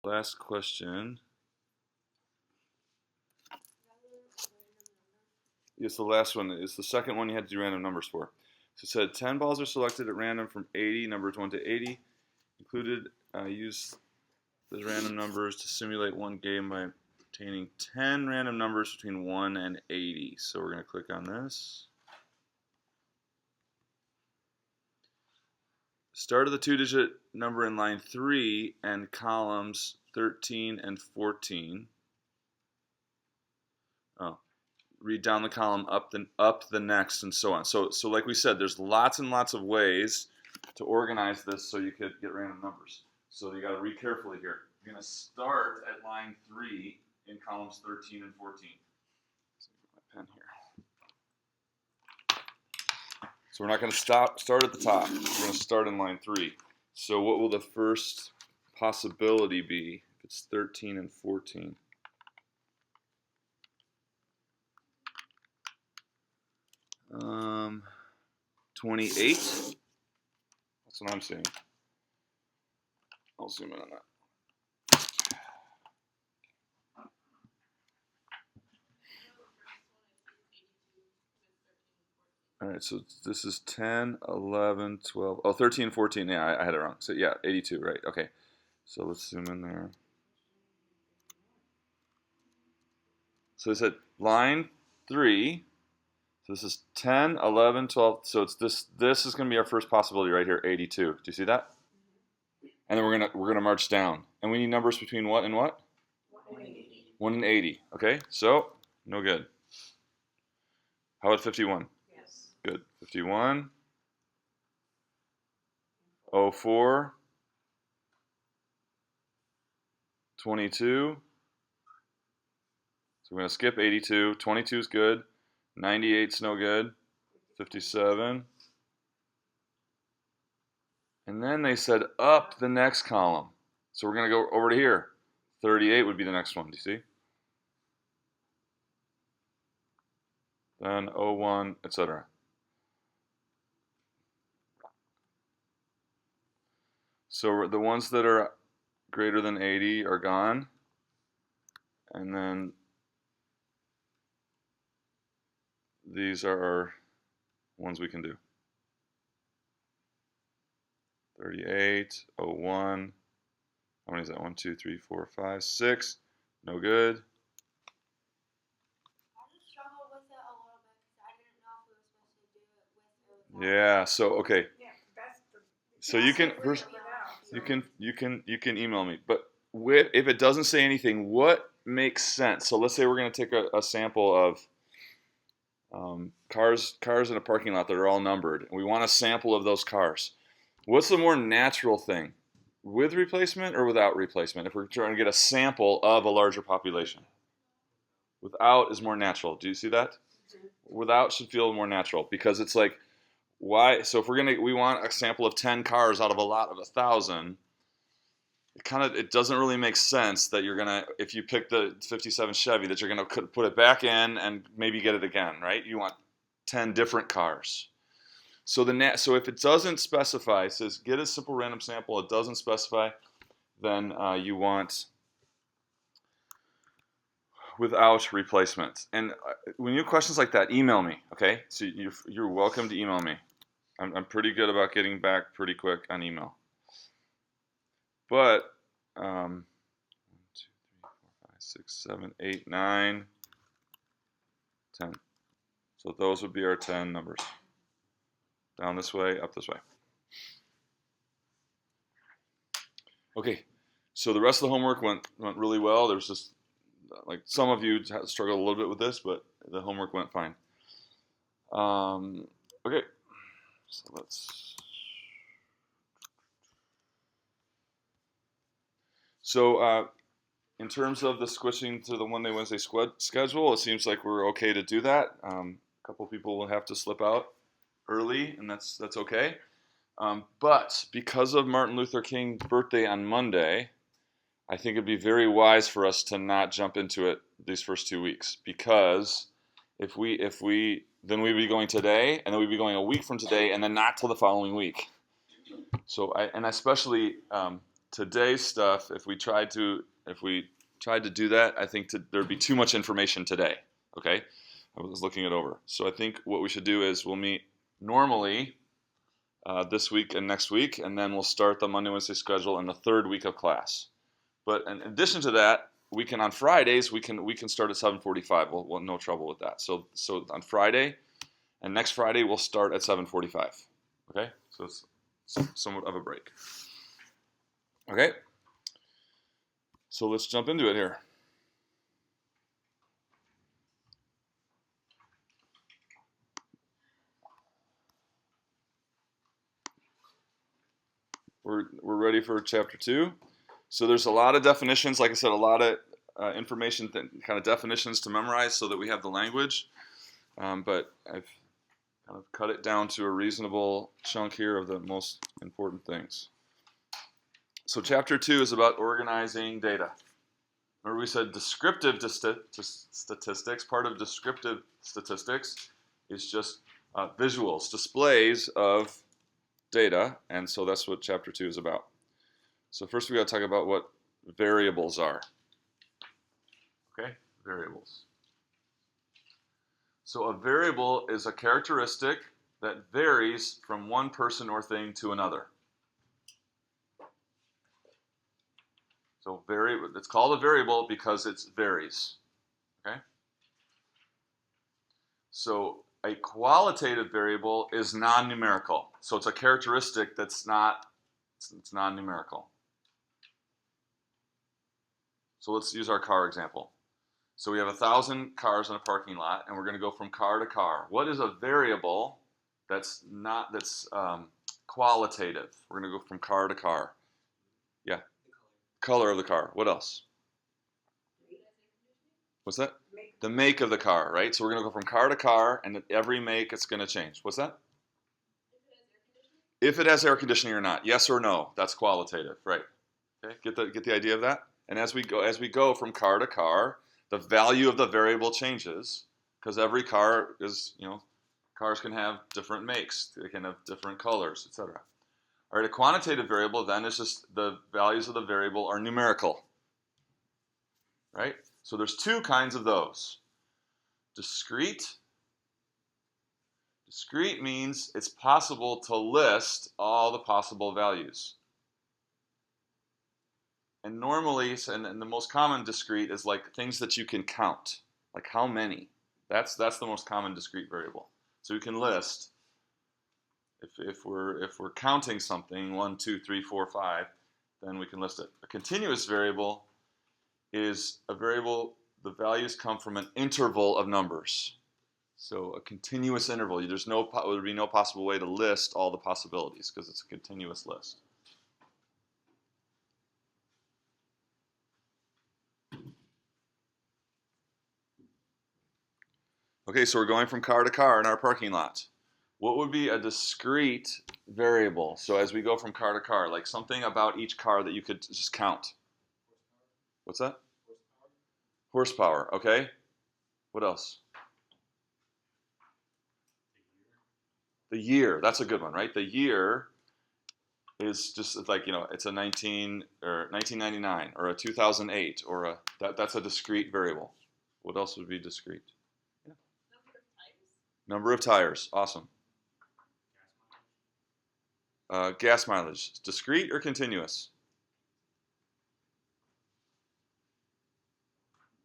Last question. It's the last one. It's the second one you had to do random numbers for. So it said 10 balls are selected at random from 80, numbers 1 to 80. Included, use the random numbers to simulate one game by obtaining 10 random numbers between 1 and 80. So we're going to click on this. Start of the 2-digit number in line 3 and columns 13 and 14. Oh, read down the column, up the next, and so on. So like we said, there's lots and lots of ways to organize this so you could get random numbers. So you got to read carefully here. You're going to start at line 3 in columns 13 and 14. Let's get my pen here. So we're not going to start at the top. We're going to start in line 3. So what will the first possibility be if it's 13 and 14? Um, 28. That's what I'm seeing. I'll zoom in on that. All right, so this is 10, 11, 12, oh, 13, 14. Yeah, I had it wrong. So yeah, 82, right? Okay. So let's zoom in there. So it said line 3. So this is 10, 11, 12. So it's this is going to be our first possibility right here, 82. Do you see that? And then we're going to march down. And we need numbers between what and what? 1 and 80. 1 and 80. Okay? So, no good. How about 51? Yes. Good. 51. 04. 22. So we're going to skip 82. 22 is good. 98's no good. 57. And then they said up the next column. So we're going to go over to here. 38 would be the next one. Do you see? Then 01, etc. So the ones that are greater than 80 are gone. And then these are our ones we can do. 38, 01. How many is that? 1, 2, 3, 4, 5, 6. No good. I just struggled with it a little bit because I didn't know if we were supposed to do it with or without. Yeah. So okay. Yeah, that's the. So you can first. You can email me. But if it doesn't say anything, what makes sense? So let's say we're going to take a sample of cars in a parking lot that are all numbered, and we want a sample of those cars. What's the more natural thing, with replacement or without replacement? If we're trying to get a sample of a larger population, without is more natural. Do you see that? Without should feel more natural because it's like, why? So if we want a sample of 10 cars out of a lot of 1,000. It doesn't really make sense that you're gonna, if you pick the 57 Chevy, that you're gonna put it back in and maybe get it again, right? You want 10 different cars. So so if it doesn't specify, it says get a simple random sample. It doesn't specify, then you want without replacement. And when you have questions like that, email me. Okay, so you're welcome to email me. I'm pretty good about getting back pretty quick on email. But 1, 2, 3, 4, 5, 6, 7, 8, 9, 10. So those would be our 10 numbers. Down this way, up this way. Okay, so the rest of the homework went really well. There's just, like, some of you struggled a little bit with this, but the homework went fine. Okay, so let's... So in terms of the switching to the Monday, Wednesday schedule, it seems like we're okay to do that. A couple people will have to slip out early, and that's okay. But because of Martin Luther King's birthday on Monday, I think it'd be very wise for us to not jump into it these first 2 weeks, because if we then we'd be going today, and then we'd be going a week from today, and then not till the following week. So I especially today's stuff, if we tried to do that, I think there'd be too much information today. Okay, I was looking it over. So I think what we should do is we'll meet normally this week and next week, and then we'll start the Monday, Wednesday schedule in the third week of class. But in addition to that, we can on Fridays we can start at 7:45. We'll no trouble with that. So on Friday and next Friday we'll start at 7:45. Okay, so it's somewhat of a break. Okay, so let's jump into it here. We're ready for chapter 2. So there's a lot of definitions, like I said, a lot of information, kind of definitions to memorize so that we have the language. But I've kind of cut it down to a reasonable chunk here of the most important things. So chapter 2 is about organizing data. Remember we said descriptive statistics. Part of descriptive statistics is just visuals, displays of data, and so that's what chapter 2 is about. So first we got to talk about what variables are. Okay, variables. So a variable is a characteristic that varies from one person or thing to another. So it's called a variable because it varies. Okay? So a qualitative variable is non-numerical. So it's a characteristic that's it's non-numerical. So let's use our car example. So we have 1,000 cars in a parking lot, and we're going to go from car to car. What is a variable that's qualitative? We're going to go from car to car. Yeah. Color of the car. What else? What's that? The make of the car, right? So we're going to go from car to car, and at every make it's going to change. What's that? If it has air conditioning or not. Yes or no. That's qualitative, right? Okay. Get the idea of that? And as we go from car to car, the value of the variable changes because every car is, cars can have different makes, they can have different colors, etc. All right, a quantitative variable then is just the values of the variable are numerical, right? So there's two kinds of those. Discrete. Discrete means it's possible to list all the possible values. And normally, and the most common discrete is like things that you can count, like how many. That's the most common discrete variable. So you can list. If we're counting something 1, 2, 3, 4, 5, then we can list it. A continuous variable is a variable. The values come from an interval of numbers. So a continuous interval. There would be no possible way to list all the possibilities because it's a continuous list. Okay, so we're going from car to car in our parking lot. What would be a discrete variable? So as we go from car to car, like something about each car that you could just count. What's that? Horsepower, okay. What else? The year, that's a good one, right? The year is just like, it's a 1999 or a 2008 or that's a discrete variable. What else would be discrete? Yeah. Number of tires, awesome. Gas mileage, discrete or continuous?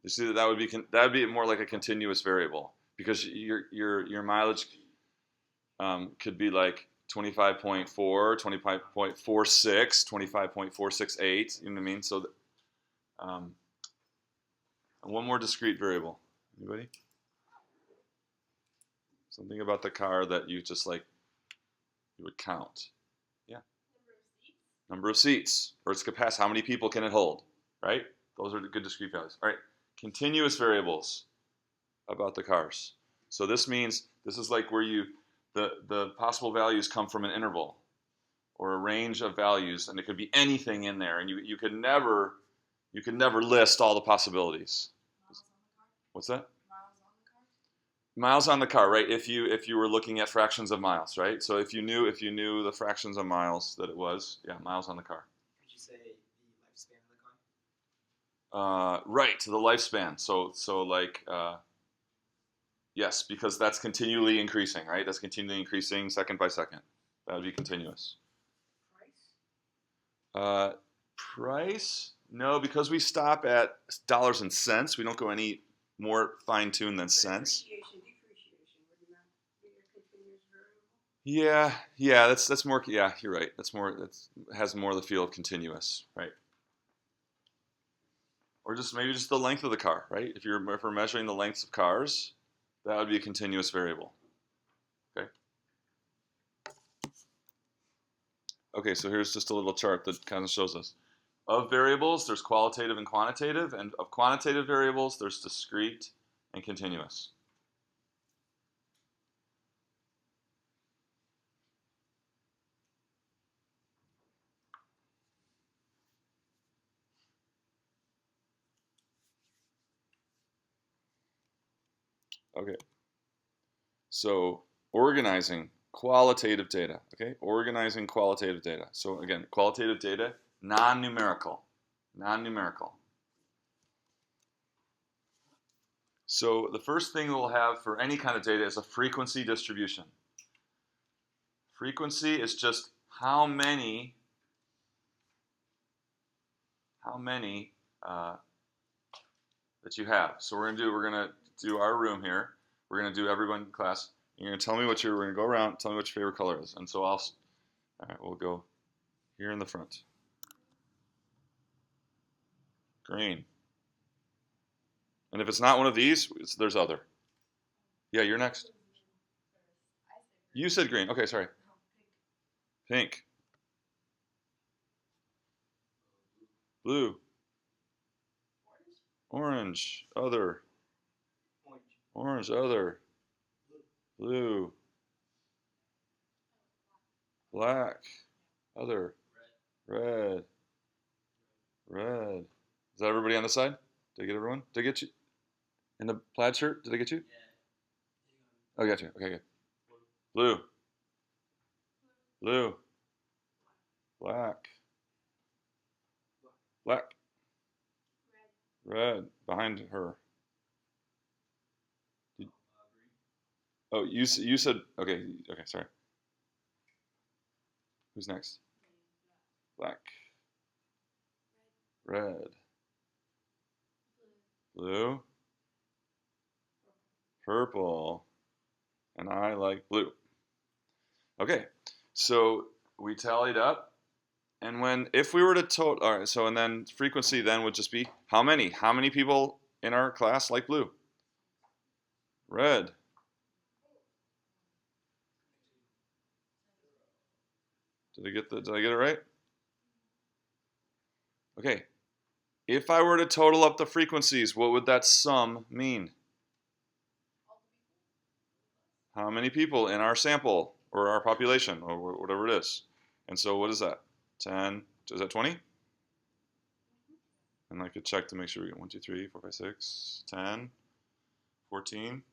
You see that would be more like a continuous variable because your mileage could be like 25.4, 25.46, 25.468. You know what I mean? So, one more discrete variable. Anybody? Something about the car that you just like you would count. Yeah. Number of seats, or its capacity. How many people can it hold? Right? Those are the good discrete values. All right. Continuous variables about the cars. So this means this is like where the possible values come from an interval or a range of values, and it could be anything in there, and you could never list all the possibilities. What's that? Miles on the car, right? If you were looking at fractions of miles, right? So if you knew the fractions of miles that it was, yeah, miles on the car. Could you say Right, to the lifespan. So like, yes, because that's continually increasing, right? That's continually increasing second by second. That would be continuous. Price? Price? No, because we stop at dollars and cents. We don't go any more fine-tuned than cents. Depreciation, would not be a continuous variable? Yeah, that's more. Yeah, you're right. That has more of the feel of continuous, right? Or just maybe just the length of the car, right? If we're measuring the lengths of cars, that would be a continuous variable. Okay. Okay, so here's just a little chart that kind of shows us. Of variables, there's qualitative and quantitative, and of quantitative variables, there's discrete and continuous. Okay, so organizing qualitative data, okay? Organizing qualitative data. So again, qualitative data, non-numerical, non-numerical. So the first thing we'll have for any kind of data is a frequency distribution. Frequency is just how many that you have. So we're gonna do our room here. We're gonna do everyone in class. You're gonna tell me we're gonna go around, tell me what your favorite color is. And so all right, we'll go here in the front. Green. And if it's not one of these, there's other. Yeah, you're next. You said green. Okay, sorry. Pink. Blue. Orange. Other. Orange. Other. Blue. Black. Other. Red. Red. Is that everybody on the side? Did I get everyone? Did I get you? In the plaid shirt? Did I get you? Oh, I got you. Okay, good. Blue. Blue. Black. Black. Red. Behind her. Oh, you said okay. Okay, sorry. Who's next? Black. Red. Blue. Purple. And I like blue. Okay, so we tallied up, and if we were to total, all right, so and then frequency then would just be how many people in our class like blue? Red. Did I get it right? Okay. If I were to total up the frequencies, what would that sum mean? How many people in our sample or our population or whatever it is? And so what is that? 10, is that 20? And I could check to make sure we get 1, 2, 3, 4, 5, 6, 10, 14,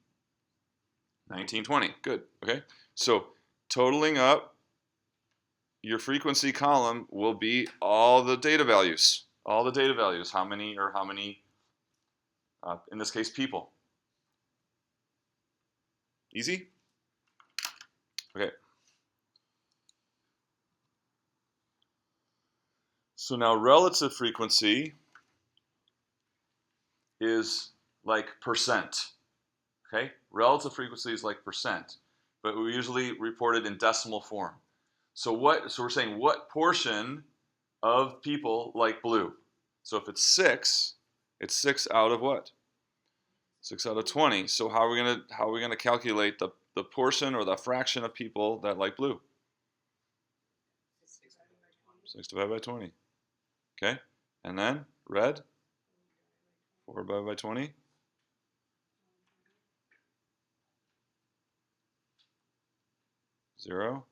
19, 20. Good. Okay. So totaling up your frequency column will be all the data values. All the data values. How many, in this case, people. Easy? Okay. So now relative frequency is like percent. Okay? Relative frequency is like percent, but we usually report it in decimal form. So we're saying what portion of people like blue? So if it's 6, it's 6 out of what? 6 out of 20. So how are we gonna calculate the portion or the fraction of people that like blue? 6 divided by 20. Okay? And then red? 4 divided by 20. 0.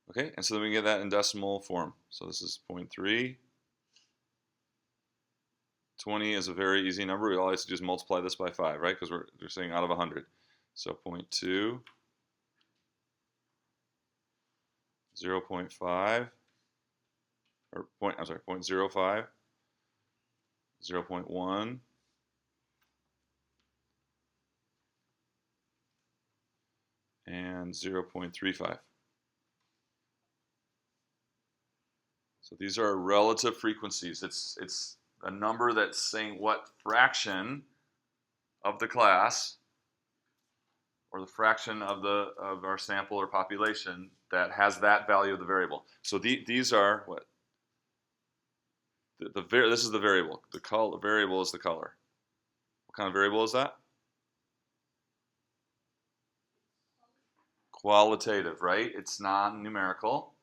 Okay, and so then we get that in decimal form. So this is 0.3. 20 is a very easy number. All I have to do is multiply this by 5, right? Because we're saying out of 100. So 0.2, 0.5, or I'm sorry, 0.05, 0.1, and 0.35. So these are relative frequencies. It's a number that's saying what fraction of the class or the fraction of our sample or population that has that value of the variable. So these are what? This is the variable. The variable is the color. What kind of variable is that? Qualitative, right? It's non-numerical.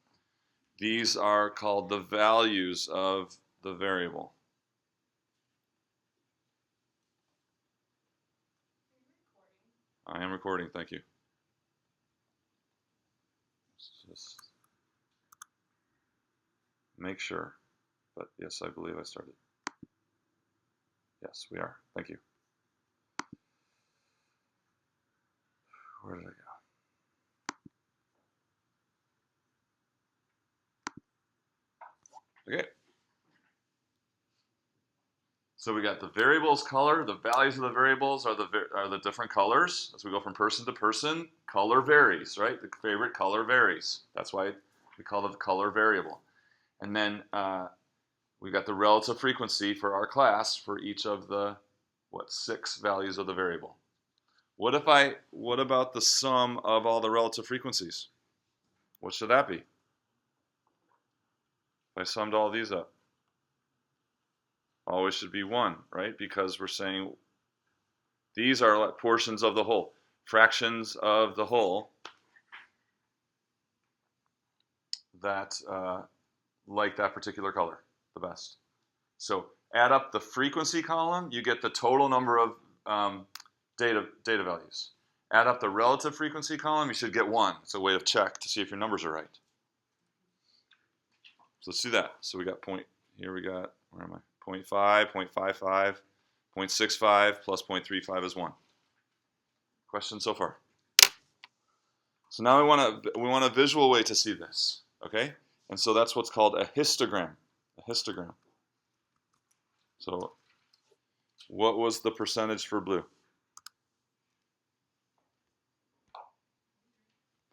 These are called the values of the variable. I am recording, thank you. Let's just make sure. But yes, I believe I started. Yes, we are. Thank you. Where did I go? Okay. So we got the variable's color. The values of the variables are the different colors. As we go from person to person, color varies, right? The favorite color varies. That's why we call it the color variable. And then we got the relative frequency for our class for each of the 6 values of the variable. What about the sum of all the relative frequencies? What should that be? If I summed all these up, always should be 1, right? Because we're saying these are portions of the whole, fractions of the whole that like that particular color the best. So add up the frequency column, you get the total number of data values. Add up the relative frequency column, you should get 1. It's a way of check to see if your numbers are right. So let's do that. So we got here we got, where am I? 0.5, 0.55, 0.65 plus 0.35 is 1. Question so far? So now we want a visual way to see this, okay? And so that's what's called a histogram. A histogram. So what was the percentage for blue?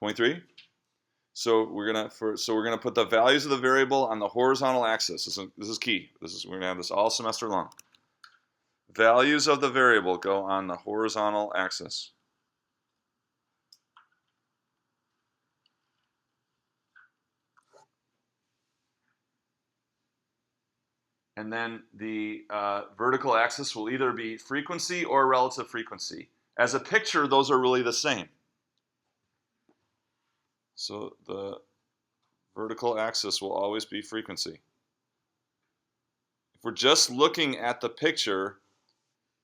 0.3? So we're gonna put the values of the variable on the horizontal axis. This is key. We're gonna have this all semester long. Values of the variable go on the horizontal axis. And then the vertical axis will either be frequency or relative frequency. As a picture, those are really the same. So the vertical axis will always be frequency. If we're just looking at the picture,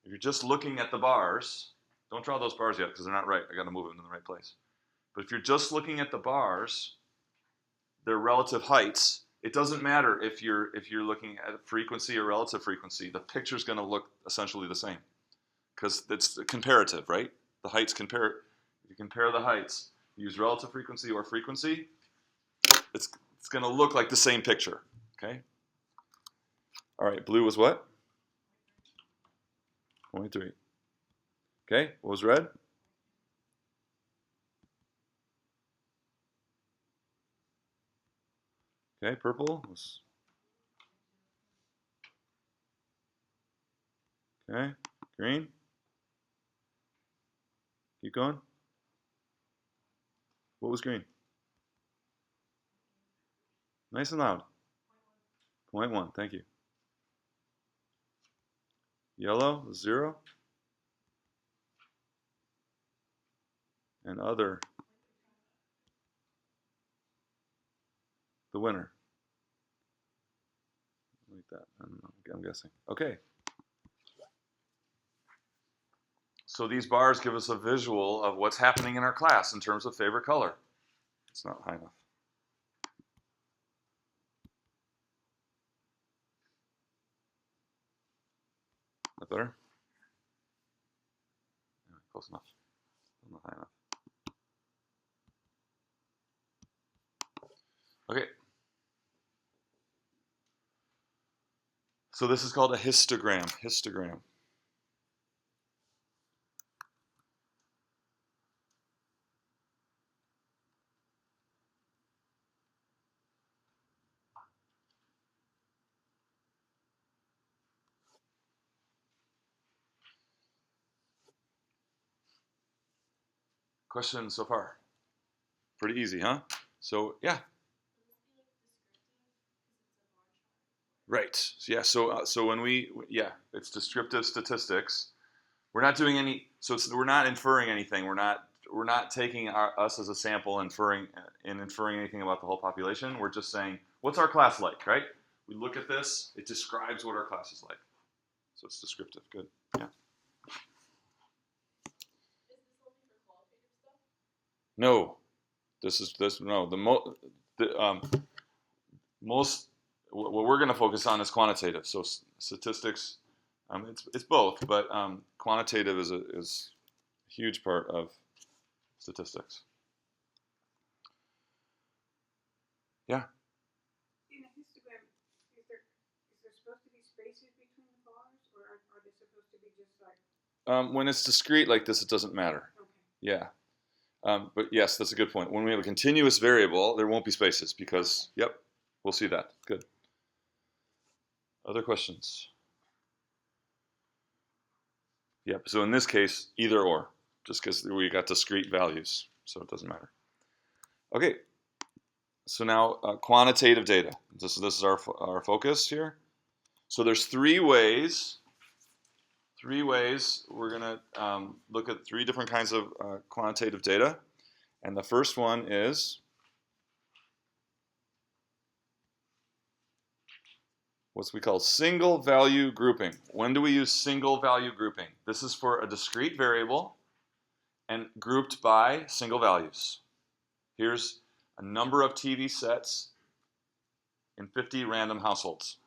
if you're just looking at the bars, don't draw those bars yet because they're not right. I got to move them in the right place. But if you're just looking at the bars, their relative heights, it doesn't matter if you're looking at frequency or relative frequency. The picture's going to look essentially the same because it's comparative, right? The heights compare. If you compare the heights, use relative frequency or frequency, it's going to look like the same picture. Okay. All right. Blue was what? 0.3. Okay. What was red? Okay. Purple was. Okay. Green. Keep going. What was green? Nice and loud. 0.1. Thank you. Yellow was 0. And other, the winner. Like that. I don't know. I'm guessing. Okay. So these bars give us a visual of what's happening in our class in terms of favorite color. It's not high enough. That better? Yeah, close enough. Not high enough. Okay. So this is called a histogram. Histogram. Questions so far? Pretty easy, huh? So yeah. Right. Yeah. So when it's descriptive statistics. We're not doing any. So we're not inferring anything. We're not taking us as a sample inferring anything about the whole population. We're just saying, what's our class like, right? We look at this. It describes what our class is like. So it's descriptive. Good. Yeah. Is this only for qualitative stuff? No. Most what we're going to focus on is quantitative. So statistics, it's both, but quantitative is a huge part of statistics. Yeah. In a histogram, is there supposed to be spaces between the bars, or are they supposed to be just like? When it's discrete like this, it doesn't matter. Okay. Yeah. But yes, that's a good point. When we have a continuous variable, there won't be spaces because, yep, we'll see that. Good. Other questions? Yep. So in this case, either or, just because we got discrete values, so it doesn't matter. Okay. So now quantitative data. This is our focus here. So there's three ways. We're going to look at three different kinds of quantitative data. And the first one is what we call single value grouping. When do we use single value grouping? This is for a discrete variable and grouped by single values. Here's a number of TV sets in 50 random households.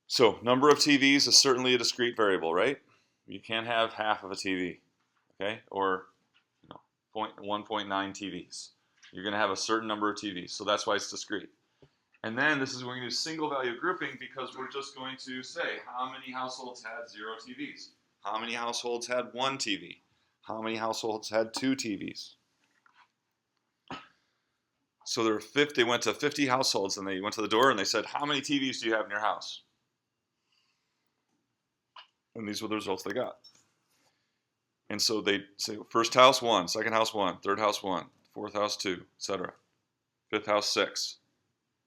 So number of TVs is certainly a discrete variable, right? You can't have half of a TV, okay? Or 1.9 TVs. You're going to have a certain number of TVs, so that's why it's discrete. And then this is where we're going to use single value grouping because we're just going to say how many households had 0 TVs, how many households had 1 TV, how many households had 2 TVs. So they went to 50 households and they went to the door and they said, how many TVs do you have in your house? And these were the results they got. And so they say first house 1, second house 1, third house 1, fourth house 2, etc. Fifth house 6.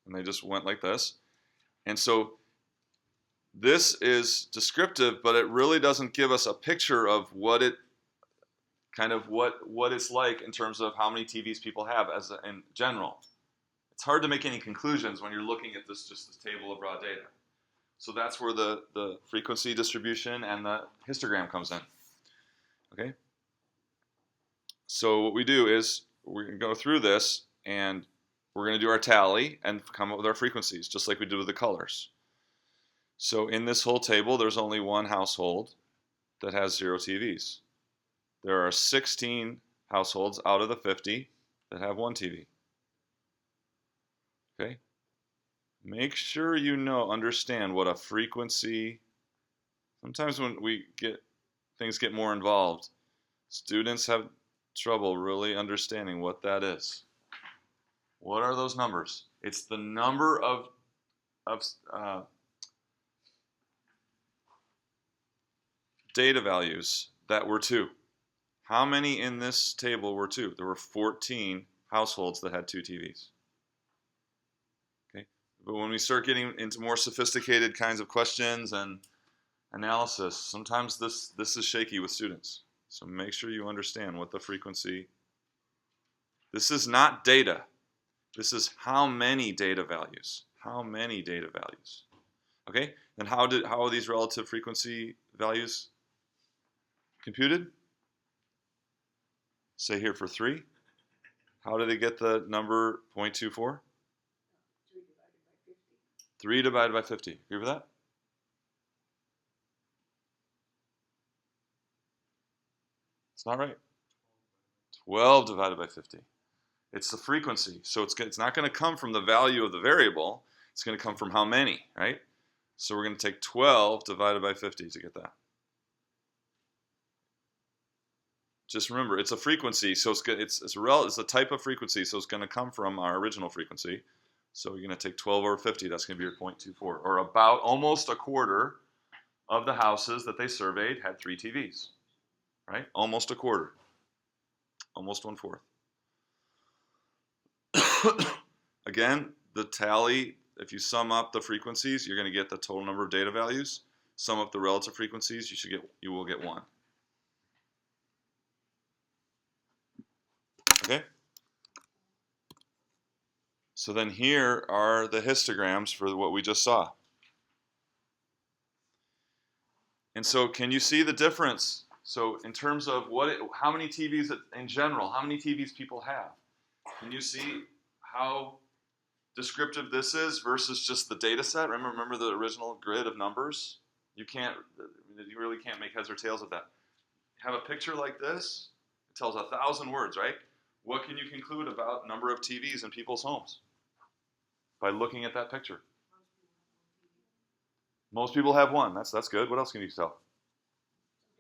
And they just went like this. And so this is descriptive, but it really doesn't give us a picture of what it's like in terms of how many TVs people have in general. It's hard to make any conclusions when you're looking at this table of raw data. So that's where the frequency distribution and the histogram comes in. Okay? So what we do is we're going to go through this and we're going to do our tally and come up with our frequencies, just like we did with the colors. So in this whole table, there's only one household that has 0 TVs. There are 16 households out of the 50 that have 1 TV. Okay? Make sure you understand what a frequency. Sometimes when things get more involved, students have trouble really understanding what that is. What are those numbers? It's the number of data values that were 2. How many in this table were 2? There were 14 households that had 2 TVs. Okay, but when we start getting into more sophisticated kinds of questions and analysis, sometimes this is shaky with students. So make sure you understand what the frequency. This is not data. This is how many data values. How many data values. Okay? And how are these relative frequency values computed? Say here for 3. How do they get the number 0.24? 3 divided by 50. Agree with that? It's not right. 12 divided by 50. It's the frequency. So it's not going to come from the value of the variable. It's going to come from how many, right? So we're going to take 12 divided by 50 to get that. Just remember, it's a frequency, so it's a type of frequency, so it's going to come from our original frequency. So we're going to take 12 over 50, that's going to be your 0.24, or about almost a quarter of the houses that they surveyed had 3 TVs, right? Almost a quarter, almost 1/4. Again, the tally, if you sum up the frequencies, you're going to get the total number of data values. Sum up the relative frequencies, you will get 1. Okay? So then here are the histograms for what we just saw. And so can you see the difference? So in terms of how many TVs in general, how many TVs people have? Can you see how descriptive this is versus just the data set? Remember the original grid of numbers? You really can't make heads or tails of that. Have a picture like this, it tells 1,000 words, right? What can you conclude about number of TVs in people's homes by looking at that picture? Most people have one. That's good. What else can you tell?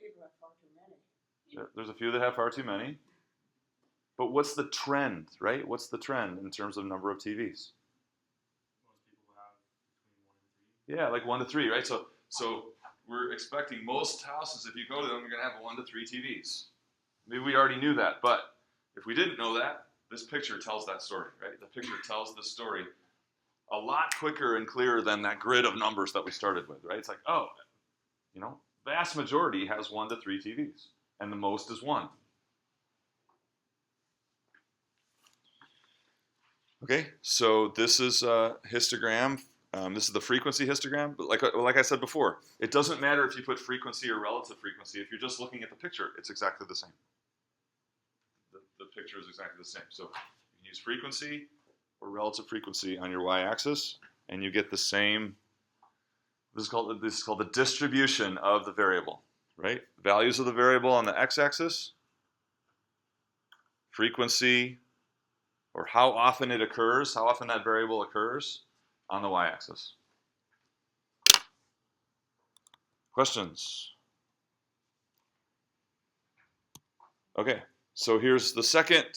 People have far too many. There's a few that have far too many. But what's the trend, right? What's the trend in terms of number of TVs? Most people have between 1 and 3. Yeah, like 1 to 3, right? So we're expecting most houses, if you go to them, you're going to have 1 to 3 TVs. Maybe we already knew that, but if we didn't know that, this picture tells that story, right? The picture tells the story a lot quicker and clearer than that grid of numbers that we started with, right? It's like, oh, vast majority has 1 to 3 TVs, and the most is 1. Okay, so this is a histogram. This is the frequency histogram. But like I said before, it doesn't matter if you put frequency or relative frequency. If you're just looking at the picture, it's exactly the same. The picture is exactly the same. So you can use frequency or relative frequency on your y-axis, and you get the same. This is called the distribution of the variable, right? Values of the variable on the x-axis, frequency, or how often it occurs, how often that variable occurs on the y-axis. Questions? Okay, so here's the second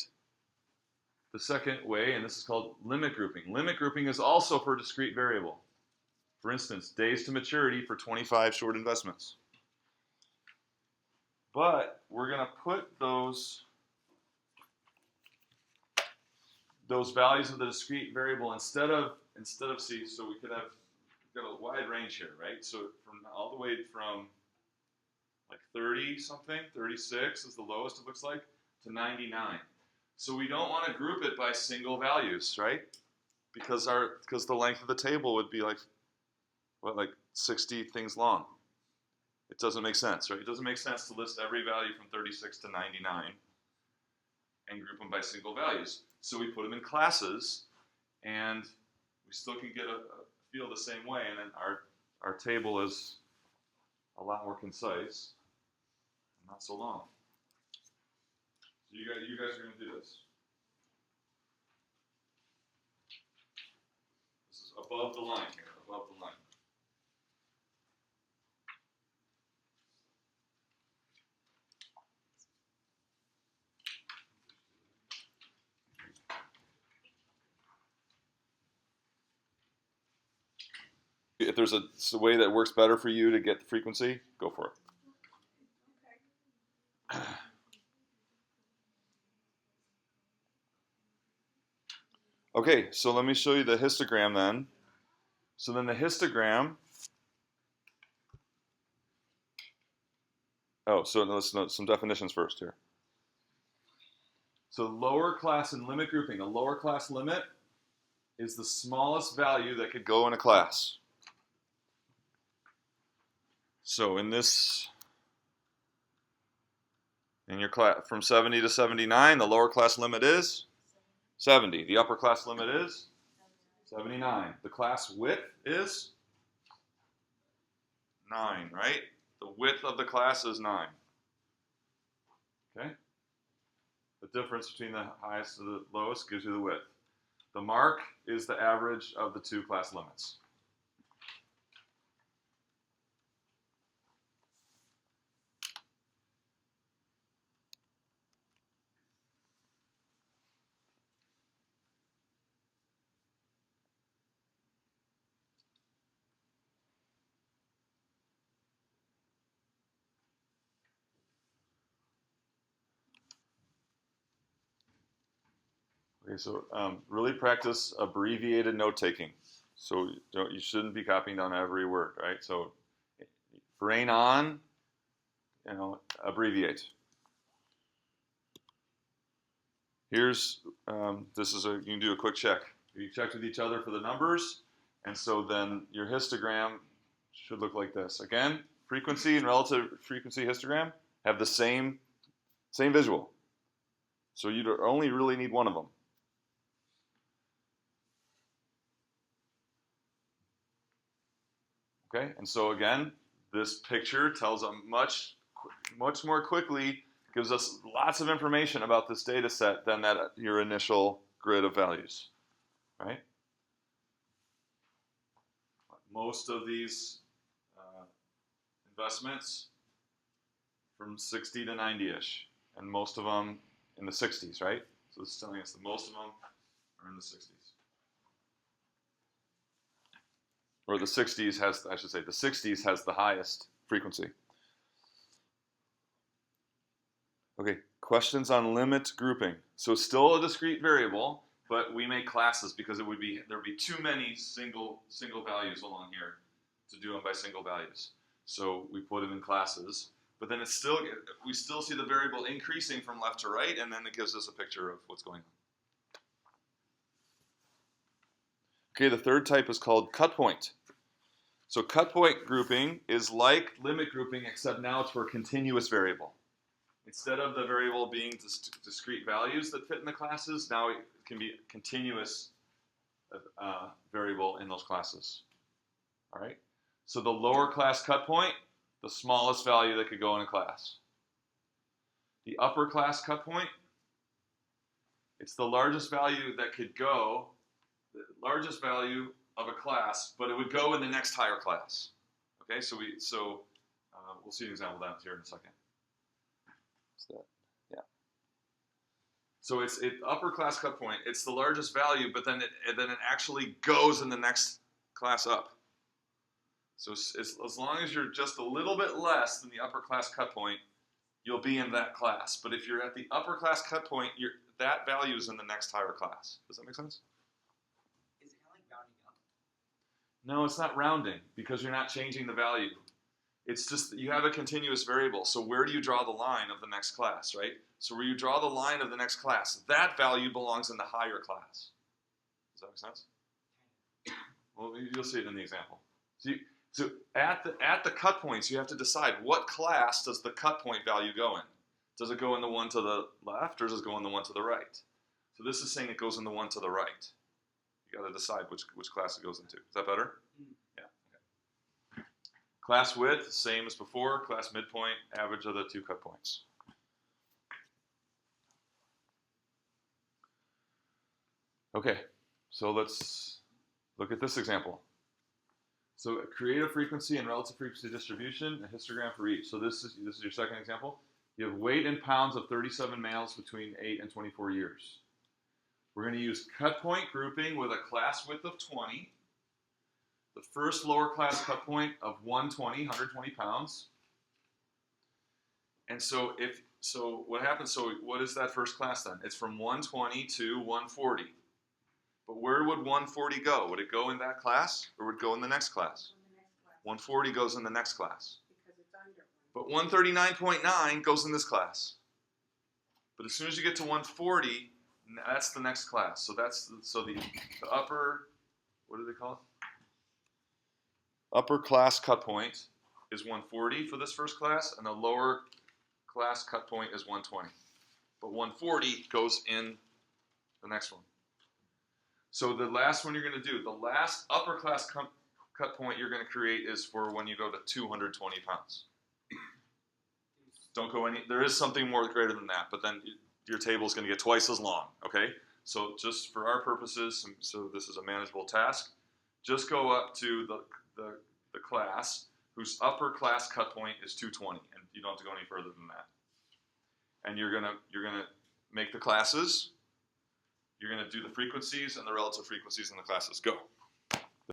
way, and this is called limit grouping. Limit grouping is also for a discrete variable. For instance, days to maturity for 25 short investments. But we're going to put those values of the discrete variable instead of C, so we could have got a wide range here, right? So all the way from like 30 something, 36 is the lowest it looks like, to 99. So we don't want to group it by single values, right? Because the length of the table would be like 60 things long. It doesn't make sense, right? It doesn't make sense to list every value from 36 to 99 and group them by single values. So we put them in classes, and we still can get a feel the same way, and then our table is a lot more concise and not so long. So you guys are going to do this. This is above the line here, above the line. If there's a way that works better for you to get the frequency, go for it. Okay, so let me show you the histogram then. So then the histogram. Oh, so let's know some definitions first here. So lower class and limit grouping. A lower class limit is the smallest value that could go in a class. So in your class from 70 to 79, the lower class limit is 70. The upper class limit is 79. The class width is 9, right? The width of the class is 9. Okay? The difference between the highest and the lowest gives you the width. The mark is the average of the two class limits. Okay, so really practice abbreviated note taking. So you shouldn't be copying down every word, right? So brain on, abbreviate. Here's, you can do a quick check. You checked with each other for the numbers, and so then your histogram should look like this. Again, frequency and relative frequency histogram have the same visual. So you only really need one of them. Okay, and so again, this picture tells a much more quickly, gives us lots of information about this data set than your initial grid of values, right? Most of these investments from 60 to 90-ish, and most of them in the 60s, right? So this is telling us that most of them are in the 60s. Or the 60s has, I should say, the 60s has the highest frequency. Okay, questions on limit grouping. So still a discrete variable, but we make classes because there would be too many single values along here to do them by single values. So we put them in classes, but then we still see the variable increasing from left to right, and then it gives us a picture of what's going on. Okay, the third type is called cut point. So cut point grouping is like limit grouping, except now it's for a continuous variable. Instead of the variable being discrete values that fit in the classes, now it can be a continuous variable in those classes. All right? So the lower class cut point, the smallest value that could go in a class. The upper class cut point, it's the largest value that could go, the largest value of a class, but it would go in the next higher class. Okay, so we'll see an example of that here in a second. Yeah. So it's upper class cut point. It's the largest value, but then it actually goes in the next class up. So it's, as long as you're just a little bit less than the upper class cut point, you'll be in that class. But if you're at the upper class cut point, that value is in the next higher class. Does that make sense? Is it kind of like rounding up? No, it's not rounding because you're not changing the value. It's just that you have a continuous variable. So where do you draw the line of the next class, right? So where you draw the line of the next class, that value belongs in the higher class. Does that make sense? Well, you'll see it in the example. So at the cut points, you have to decide what class does the cut point value go in. Does it go in the one to the left, or does it go in the one to the right? So this is saying it goes in the one to the right. You got to decide which class it goes into. Is that better? Yeah. Okay. Class width, same as before. Class midpoint, average of the two cut points. Okay, so let's look at this example. So create a frequency and relative frequency distribution, a histogram for each. So this is your second example. You have weight in pounds of 37 males between 8 and 24 years. We're going to use cut point grouping with a class width of 20. The first lower class cut point of 120 pounds. And so what happens, so what is that first class then? It's from 120 to 140. But where would 140 go? Would it go in that class, or would it go in the next class? 140 goes in the next class. Because it's under. But 139.9 goes in this class. But as soon as you get to 140, that's the next class. So the upper, what do they call it? Upper class cut point is 140 for this first class, and the lower class cut point is 120. But 140 goes in the next one. So the last one you're going to do, the last upper class cut point you're going to create is for when you go to 220 pounds. Don't go any, there is something more greater than that, but then your table is going to get twice as long, okay? So just for our purposes, so this is a manageable task, just go up to the class whose upper class cut point is 220, and you don't have to go any further than that. And you're gonna make the classes. You're gonna do the frequencies and the relative frequencies in the classes. Go.